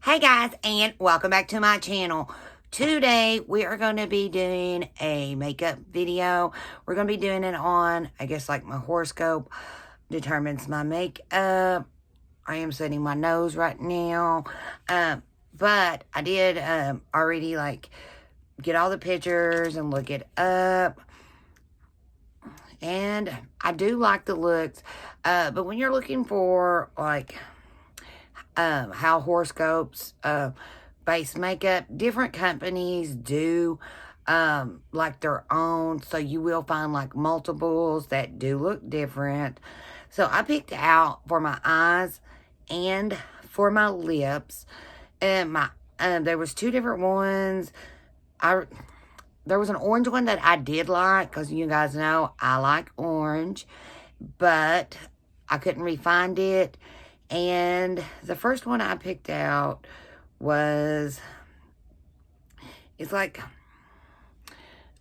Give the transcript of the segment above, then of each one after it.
Hey guys, and welcome back to my channel. Today we are going to be doing a makeup video. We're going to be doing it on, I guess, like my horoscope determines my makeup. I am setting my nose right now. But I did already like get all the pictures and look it up. And I do like the looks. But when you're looking for like how horoscopes base makeup, different companies do like their own, so you will find like multiples that do look different. So I picked out for my eyes and for my lips, and my there was two different ones. There was an orange one that I did like, because you guys know I like orange, but I couldn't re-find it. And the first one I picked out was, it's like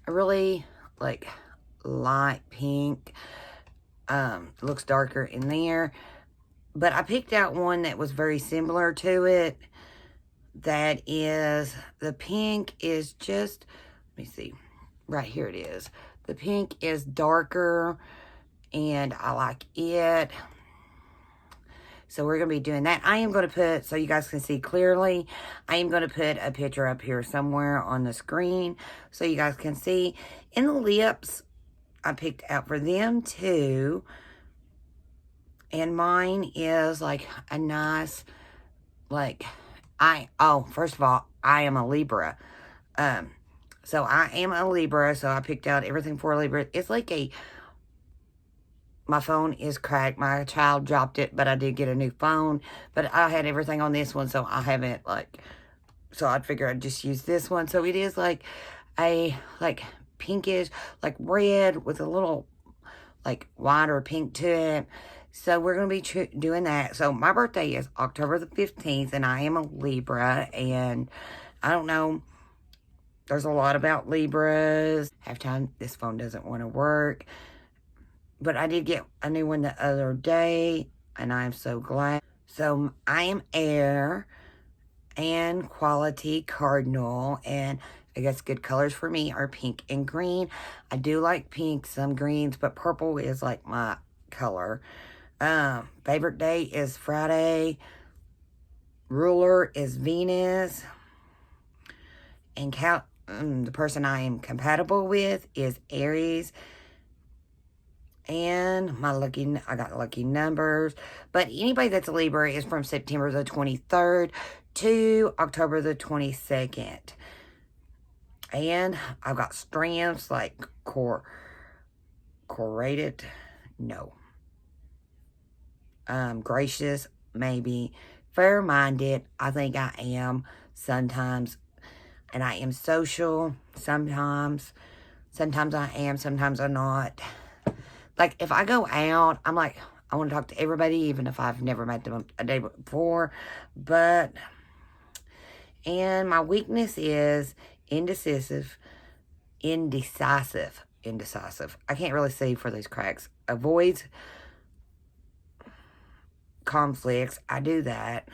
a really like light pink. Looks darker in there. But I picked out one that was very similar to it. That is, the pink is just, let me see, right here it is. The pink is darker and I like it. So we're going to be doing that. I am going to put, so you guys can see clearly, I am going to put a picture up here somewhere on the screen so you guys can see. In the lips, I picked out for them too. And mine is like a nice, like, first of all, I am a Libra. So I am a Libra, so I picked out everything for a Libra. It's like my phone is cracked. My child dropped it, but I did get a new phone. But I had everything on this one, so I haven't, like, so I'd figure I'd just use this one. So it is like a, like, pinkish, like red with a little, like, white or pink to it. So we're going to be doing that. So my birthday is October the 15th, and I am a Libra. And I don't know, there's a lot about Libras. Half time, this phone doesn't want to work. But I did get a new one the other day, and I'm so glad. So I am Air and Quality Cardinal, and I guess good colors for me are pink and green. I do like pink, some greens, but purple is like my color. Favorite day is Friday. Ruler is Venus. And the person I am compatible with is Aries. And I got lucky numbers. But anybody that's a Libra is from September the 23rd to October the 22nd. And I've got strengths like gracious, maybe. Fair-minded, I think I am sometimes. And I am social sometimes. Sometimes I am, sometimes I'm not. Like, if I go out, I'm like, I want to talk to everybody, even if I've never met them a day before. And my weakness is indecisive. I can't really see for these cracks. Avoids conflicts. I do that.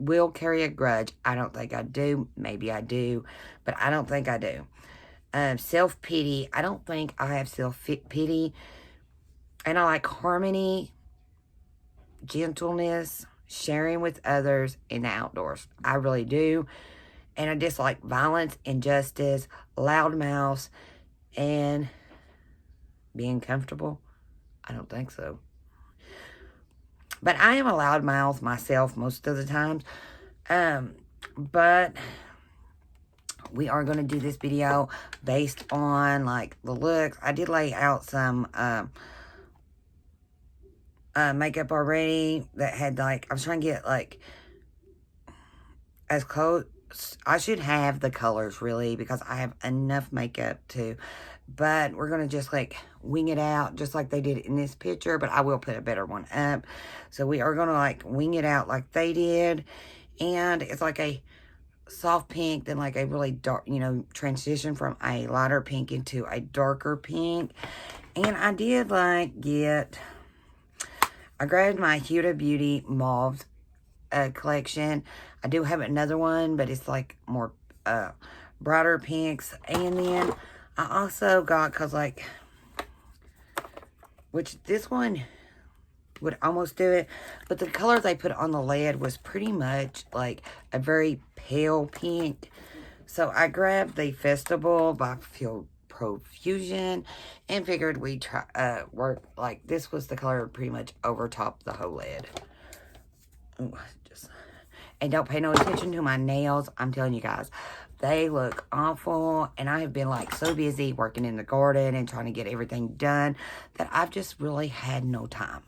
Will carry a grudge. I don't think I do. Maybe I do, but I don't think I do. Self-pity. I don't think I have self-pity. And I like harmony, gentleness, sharing with others in the outdoors. I really do. And I dislike violence, injustice, loud mouths, and being comfortable. I don't think so. But I am a loud mouth myself most of the times. But we are going to do this video based on like the looks. I did lay out some makeup already that had like, I was trying to get like as close. I should have the colors really, because I have enough makeup to, but we're going to just like wing it out just like they did in this picture, but I will put a better one up. So we are going to like wing it out like they did. And it's like a soft pink, then like a really dark, you know, transition from a lighter pink into a darker pink. And I did like I grabbed my Huda Beauty mauve collection. I do have another one, but it's like more brighter pinks. And then I also got, because like, which this one would almost do it, but the color they put on the lid was pretty much like a very pale pink. So I grabbed the Festival by Profusion and figured we'd try work like this was the color pretty much over top the whole lid. Ooh, and don't pay no attention to my nails. I'm telling you guys, they look awful. And I have been like so busy working in the garden and trying to get everything done that I've just really had no time.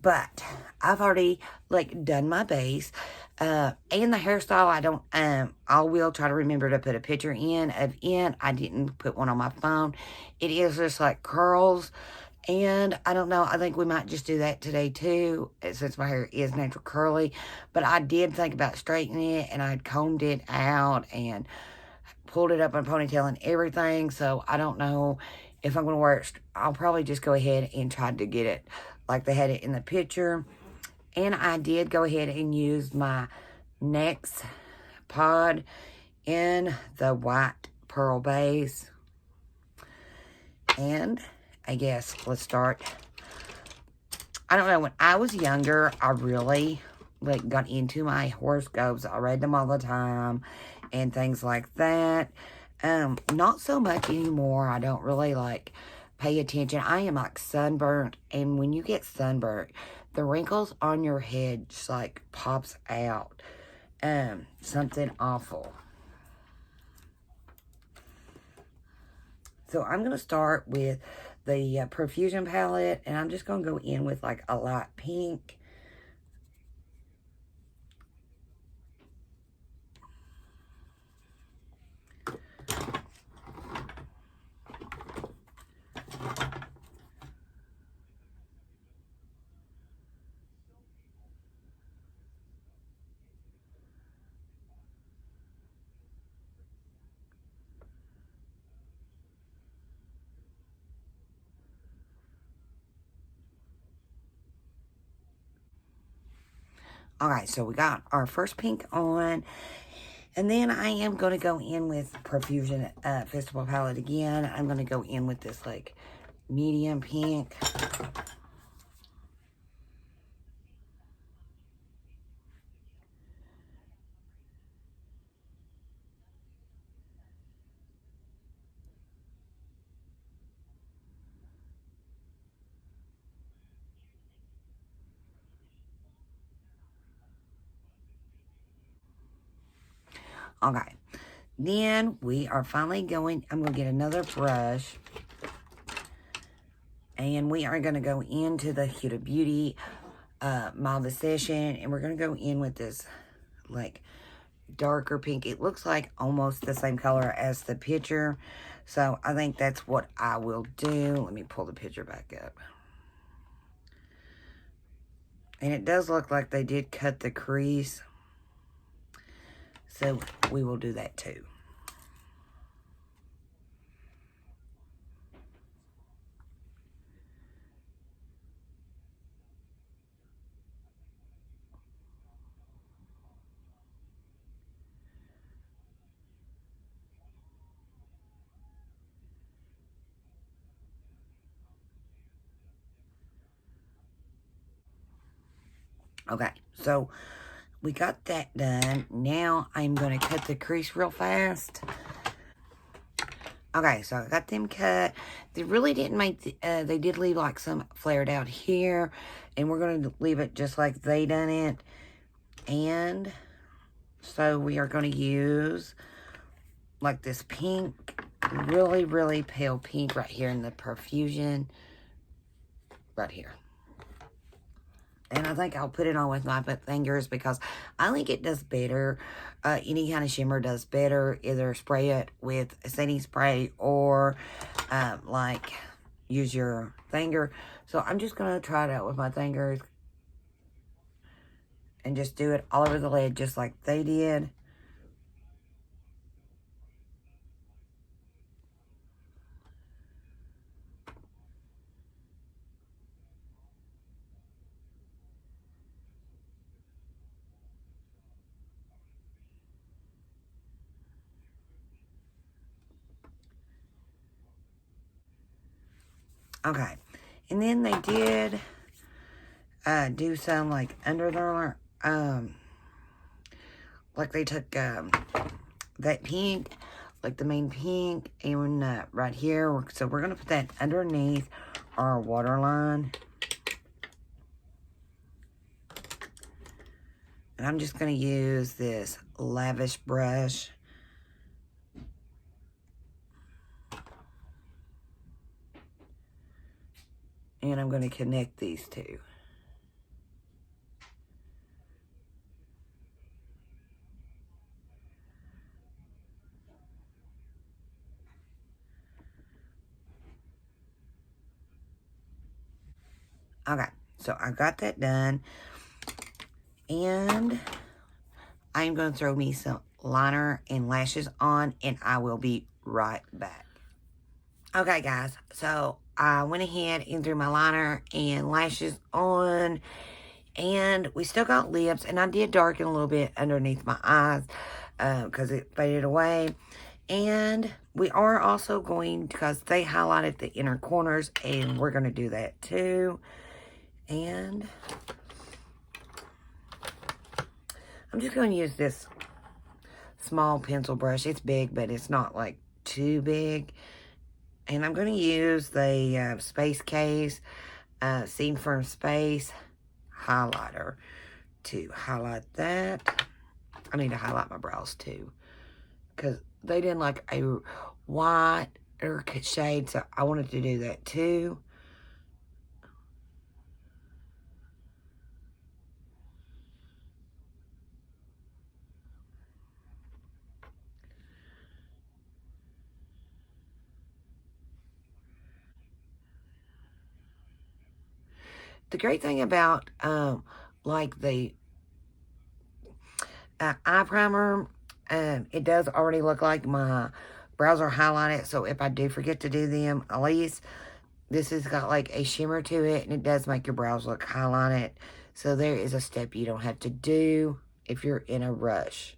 But I've already like done my base. And the hairstyle, I will try to remember to put a picture in of it. I didn't put one on my phone. It is just like curls. And I don't know, I think we might just do that today too, since my hair is natural curly. But I did think about straightening it, and I had combed it out and pulled it up in a ponytail and everything. So I don't know if I'm going to wear it. I'll probably just go ahead and try to get it like they had it in the picture. And I did go ahead and use my next pod in the white pearl base. And I guess let's start. I don't know, when I was younger, I really like got into my horoscopes. I read them all the time and things like that. Not so much anymore. I don't really like pay attention. I am like sunburnt, and when you get sunburnt, the wrinkles on your head just like pops out. Something awful. So I'm going to start with the Profusion palette, and I'm just going to go in with like a light pink. Alright, so we got our first pink on. And then I am going to go in with Profusion Festival palette again. I'm going to go in with this like medium pink. Okay, then we are finally going, I'm going to get another brush. And we are going to go into the Huda Beauty Mild Session. And we're going to go in with this like darker pink. It looks like almost the same color as the picture. So I think that's what I will do. Let me pull the picture back up. And it does look like they did cut the crease. So we will do that too. Okay, so we got that done. Now I'm going to cut the crease real fast. Okay, so I got them cut. They really didn't make, they did leave like some flared out here. And we're going to leave it just like they done it. And so we are going to use like this pink, really, really pale pink right here in the Profusion. Right here. And I think I'll put it on with my fingers because I think it does better. Any kind of shimmer does better. Either spray it with a setting spray or like use your finger. So I'm just going to try it out with my fingers. And just do it all over the lid just like they did. Okay. And then they did do some, like, under their, like they took that pink, like the main pink, and right here. So we're going to put that underneath our waterline. And I'm just going to use this lavish brush. And I'm going to connect these two. Okay, so I got that done. And I'm going to throw me some liner and lashes on, and I will be right back. Okay, guys, so I went ahead and threw my liner and lashes on, and we still got lips, and I did darken a little bit underneath my eyes because it faded away. And we are also going, because they highlighted the inner corners, and we're going to do that too. And I'm just going to use this small pencil brush. It's big, but it's not like too big. And I'm going to use the Space Case Scene from Space highlighter to highlight that. I need to highlight my brows too, because they didn't like a white or shade, so I wanted to do that too. The great thing about like the eye primer, it does already look like my brows are highlighted, so if I do forget to do them, at least this has got like a shimmer to it, and it does make your brows look highlighted. So there is a step you don't have to do if you're in a rush.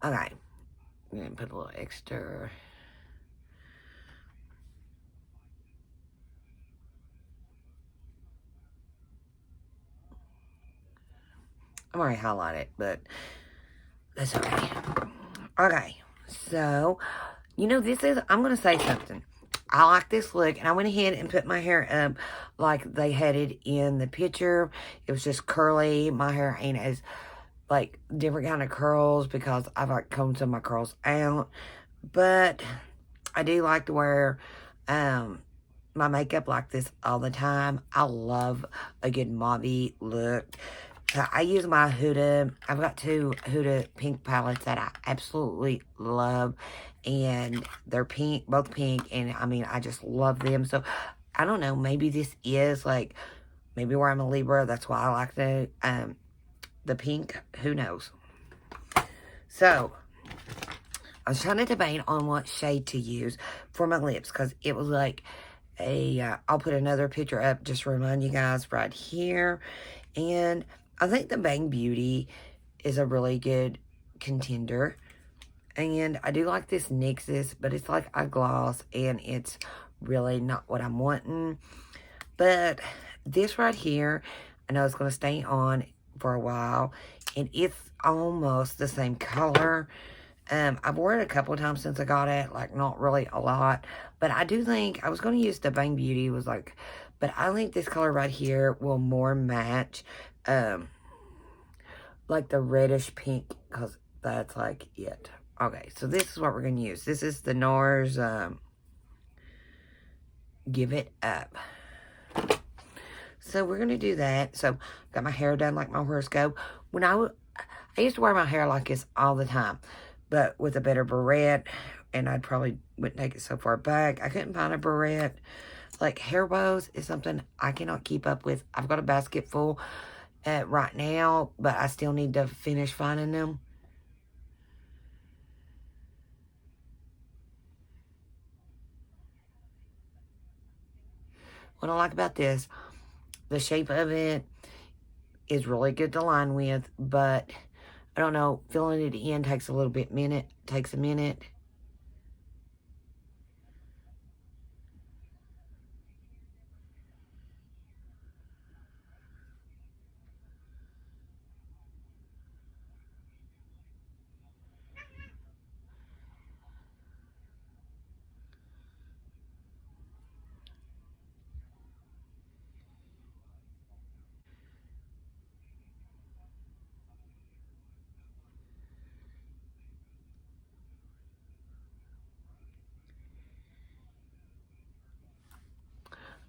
Okay, I'm going to put a little extra. I'm already highlighted, but that's okay. Okay, so, you know, I'm going to say something. I like this look, and I went ahead and put my hair up like they had it in the picture. It was just curly. My hair ain't as, like, different kind of curls because I've, like, combed some of my curls out. But I do like to wear my makeup like this all the time. I love a good mauve look. So I use my Huda. I've got two Huda pink palettes that I absolutely love. And they're pink, both pink. And I mean, I just love them. So I don't know. Maybe this is like, maybe where I'm a Libra. That's why I like the pink. Who knows? So I was trying to debate on what shade to use for my lips. Because it was like I'll put another picture up just to remind you guys right here. And I think the Bang Beauty is a really good contender. And I do like this NYX's, but it's like a gloss, and it's really not what I'm wanting. But this right here, I know it's going to stay on for a while, and it's almost the same color. I've worn it a couple of times since I got it, like not really a lot. But I do think, I was going to use the Bang Beauty, but I think this color right here will more match like the reddish pink, because that's like it. Okay, so this is what we're going to use. This is the NARS Give It Up. So we're going to do that. So got my hair done like my horoscope. When I used to wear my hair like this all the time, but with a better barrette, and I probably wouldn't take it so far back. I couldn't find a barrette. Like, hair bows is something I cannot keep up with. I've got a basket full right now, but I still need to finish finding them. What I like about this, the shape of it is really good to line with, but I don't know, filling it in takes a minute.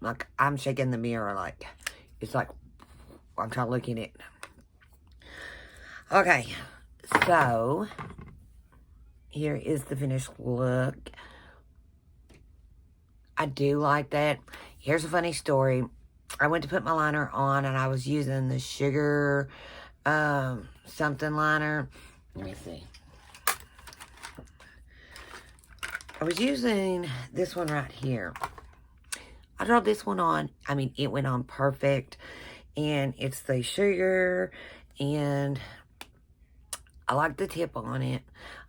Like, I'm shaking the mirror like, it's like, I'm trying to look in it. Okay, so, here is the finished look. I do like that. Here's a funny story. I went to put my liner on, and I was using the Sugar something liner. Let me see. I was using this one right here. I dropped this one on. I mean, it went on perfect. And it's the Sugar. And I like the tip on it.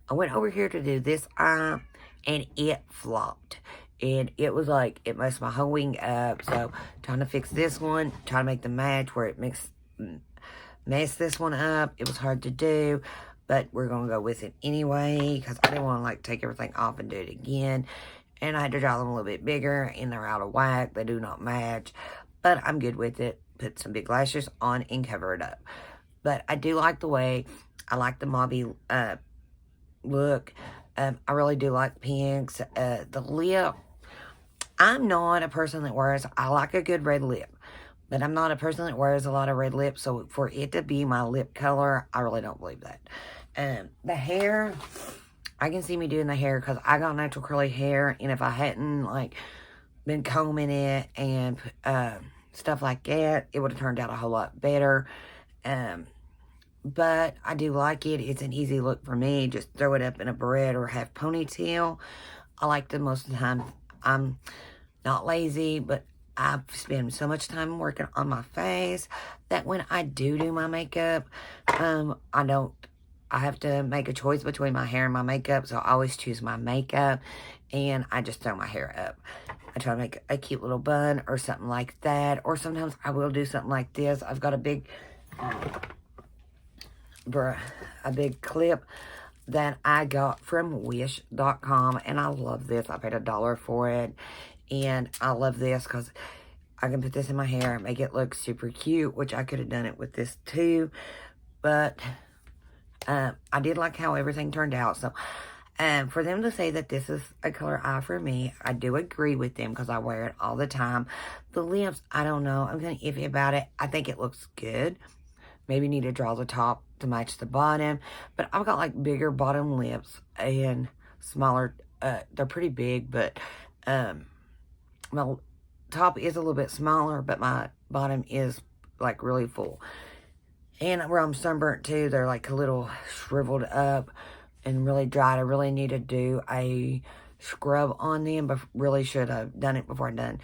I went over here to do this eye. And it flopped. And it was like, it messed my whole wing up. So, trying to fix this one. Trying to make the match where it messed this one up. It was hard to do. But we're going to go with it anyway. Because I didn't want to, like, take everything off and do it again. And I had to draw them a little bit bigger. And they're out of whack. They do not match. But I'm good with it. Put some big lashes on and cover it up. But I do like the way. I like the mauvey look. I really do like pinks. The lip. I'm not a person that wears. I like a good red lip. But I'm not a person that wears a lot of red lips. So for it to be my lip color, I really don't believe that. The hair. I can see me doing the hair because I got natural curly hair. And if I hadn't, like, been combing it and stuff like that, it would have turned out a whole lot better. But I do like it. It's an easy look for me. Just throw it up in a barrette or half ponytail. I like them most of the time. I'm not lazy, but I spend so much time working on my face that when I do my makeup, I have to make a choice between my hair and my makeup, so I always choose my makeup, and I just throw my hair up. I try to make a cute little bun or something like that, or sometimes I will do something like this. I've got a big clip that I got from Wish.com, and I love this. I paid $1 for it, and I love this because I can put this in my hair and make it look super cute, which I could have done it with this too, but I did like how everything turned out. So, for them to say that this is a color eye for me, I do agree with them because I wear it all the time. The lips, I don't know. I'm kind of iffy about it. I think it looks good. Maybe need to draw the top to match the bottom. But I've got like bigger bottom lips and smaller. They're pretty big, but my top is a little bit smaller, but my bottom is like really full. And where I'm sunburnt too, they're like a little shriveled up and really dried. I really need to do a scrub on them, but really should have done it before I done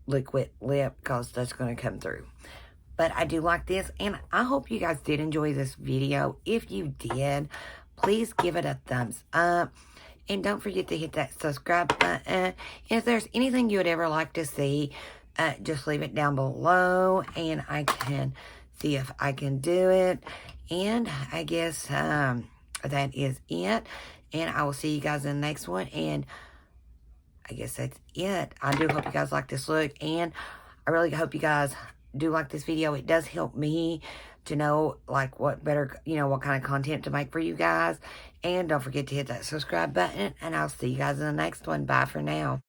liquid lip because that's going to come through. But I do like this, and I hope you guys did enjoy this video. If you did, please give it a thumbs up. And don't forget to hit that subscribe button. And if there's anything you would ever like to see, just leave it down below, and I can see if I can do it. And I guess that is it. And I will see you guys in the next one. And I guess that's it. I do hope you guys like this look. And I really hope you guys do like this video. It does help me to know like what kind of content to make for you guys. And don't forget to hit that subscribe button. And I'll see you guys in the next one. Bye for now.